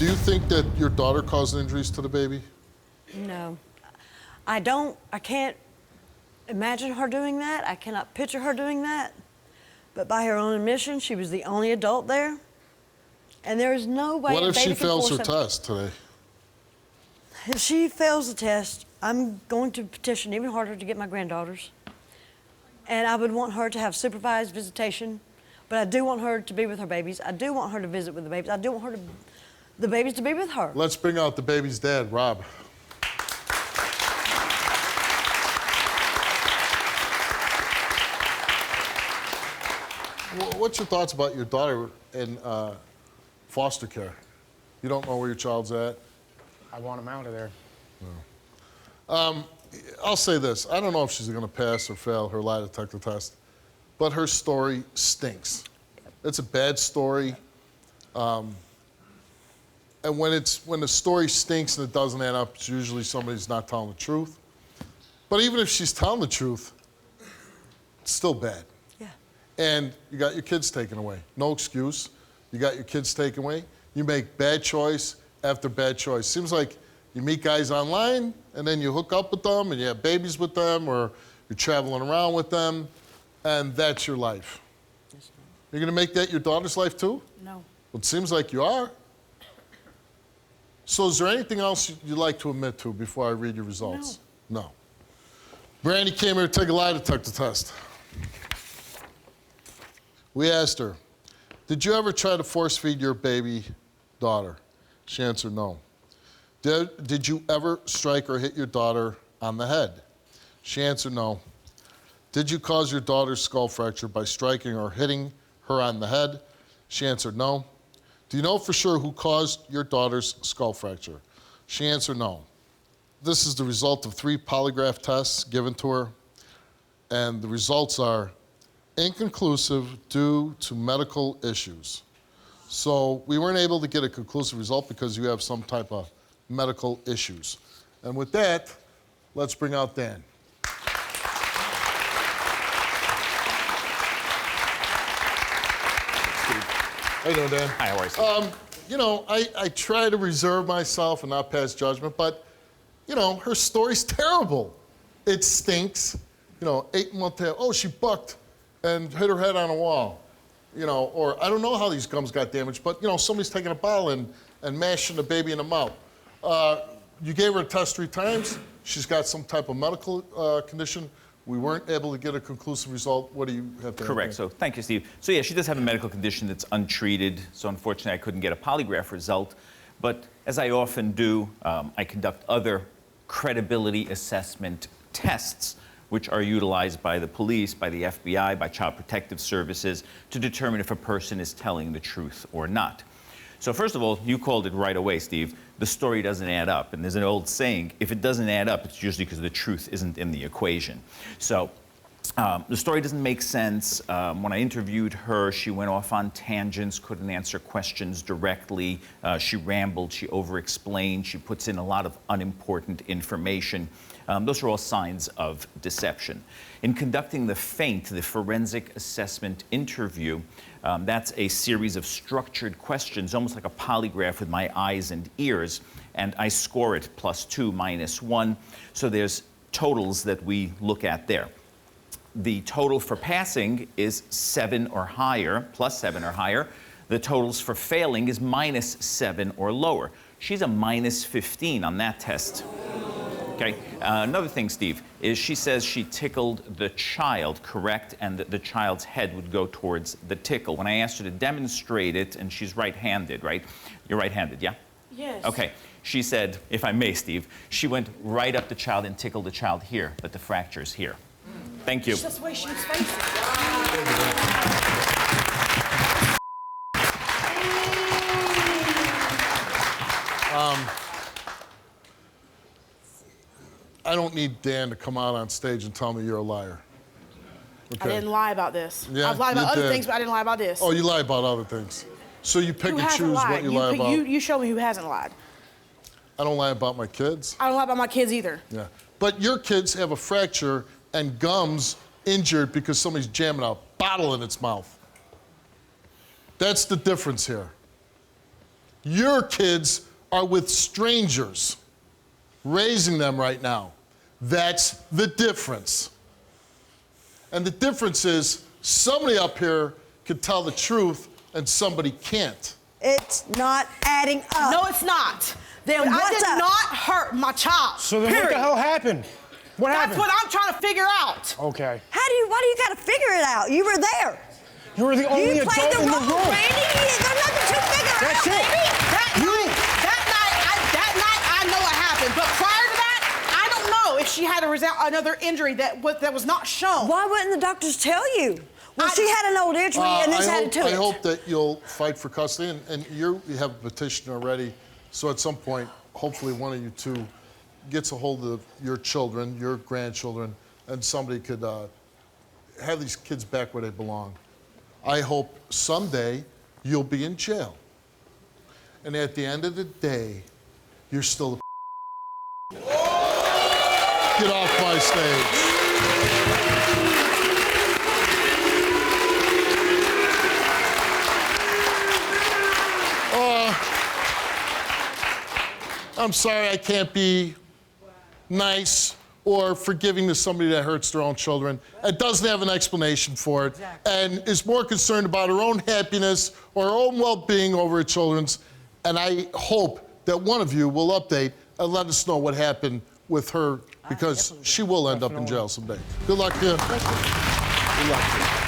Do you think that your daughter caused injuries to the baby? No. I don't. I can't imagine her doing that. I cannot picture her doing that. But by her own admission, she was the only adult there. And there is no way What a if baby she can fails force her a- test today? If she fails the test, I'm going to petition even harder to get my granddaughters. And I would want her to have supervised visitation, but I do want her to be with her babies. I do want her to visit with the babies. I do want the babies to be with her. Let's bring out the baby's dad, Rob. What's your thoughts about your daughter in foster care? You don't know where your child's at? I want him out of there. No. I'll say this. I don't know if she's going to pass or fail her lie detector test, but her story stinks. It's a bad story. And when the story stinks and it doesn't add up, it's usually somebody's not telling the truth. But even if she's telling the truth, it's still bad. Yeah. And you got your kids taken away. No excuse. You got your kids taken away. You make bad choice after bad choice. Seems like you meet guys online and then you hook up with them and you have babies with them or you're traveling around with them and that's your life. You're gonna make that your daughter's life too? No. Well, it seems like you are. So is there anything else you'd like to admit to before I read your results? No. Brandy came here to take a lie detector test. We asked her, did you ever try to force feed your baby daughter? She answered no. Did you ever strike or hit your daughter on the head? She answered no. Did you cause your daughter's skull fracture by striking or hitting her on the head? She answered no. Do you know for sure who caused your daughter's skull fracture? She answered no. This is the result of 3 polygraph tests given to her, and the results are inconclusive due to medical issues. So we weren't able to get a conclusive result because you have some type of medical issues. And with that, let's bring out Dan. How you doing, Dan? Hi, how are you? You know, I try to reserve myself and not pass judgment, but, you know, her story's terrible. It stinks. You know, 8-month tail, oh, she bucked and hit her head on a wall. You know, or I don't know how these gums got damaged, but, you know, somebody's taking a bottle and mashing the baby in the mouth. You gave her a test 3 times. She's got some type of medical condition. We weren't able to get a conclusive result. What do you have to Correct. So thank you, Steve. So yeah, she does have a medical condition that's untreated. So unfortunately, I couldn't get a polygraph result. But as I often do, I conduct other credibility assessment tests, which are utilized by the police, by the FBI, by Child Protective Services to determine if a person is telling the truth or not. So first of all, you called it right away, Steve. The story doesn't add up. And there's an old saying, if it doesn't add up, it's usually because the truth isn't in the equation. So the story doesn't make sense. When I interviewed her, she went off on tangents, couldn't answer questions directly. She rambled, she over-explained, she puts in a lot of unimportant information. Those are all signs of deception. In conducting the FAINT, the Forensic Assessment Interview, that's a series of structured questions, almost like a polygraph with my eyes and ears, and I score it +2, -1. So there's totals that we look at there. The total for passing is 7 or higher, +7 or higher. The totals for failing is -7 or lower. She's a -15 on that test. Okay. Another thing, Steve, is she says she tickled the child, correct? And that the child's head would go towards the tickle. When I asked her to demonstrate it, and she's right-handed, right? You're right-handed, yeah? Yes. Okay. She said, if I may, Steve, she went right up the child and tickled the child here, but the fracture's here. Thank you. That's the way she was facing. I don't need Dan to come out on stage and tell me you're a liar. I didn't lie about this. Yeah, I've lied about you other did. things, but I didn't lie about this. Oh, you lie about other things. So you pick Who and hasn't choose lied? what you lie about. You show me who hasn't lied. I don't lie about my kids. I don't lie about my kids either. Yeah. But your kids have a fracture and gums injured because somebody's jamming a bottle in its mouth. That's the difference here. Your kids are with strangers, raising them right now. That's the difference. And the difference is somebody up here can tell the truth and somebody can't. It's not adding up. No, it's not. Then I what's did up? not hurt my child. So then what period. the hell happened? What That's happened? what I'm trying to figure out. Okay. Why do you gotta figure it out? You were there. You were the only You played adult the in the role, room. Brandy. There's nothing to figure That's out, it. baby. That night, I know what happened. But prior to that, I don't know if she had another injury that was not shown. Why wouldn't the doctors tell you? Well, she had an old injury and this added to it. I hope that you'll fight for custody, and you have a petition already, so at some point, hopefully one of you two gets a hold of your children, your grandchildren, and somebody could have these kids back where they belong. I hope someday you'll be in jail. And at the end of the day, you're still the Get off my stage. I'm sorry I can't be nice or forgiving to somebody that hurts their own children. It doesn't have an explanation for it, and is more concerned about her own happiness or her own well-being over her children's. And I hope that one of you will update and let us know what happened with her, because she will end up in jail someday. Good luck to you. Good luck to you.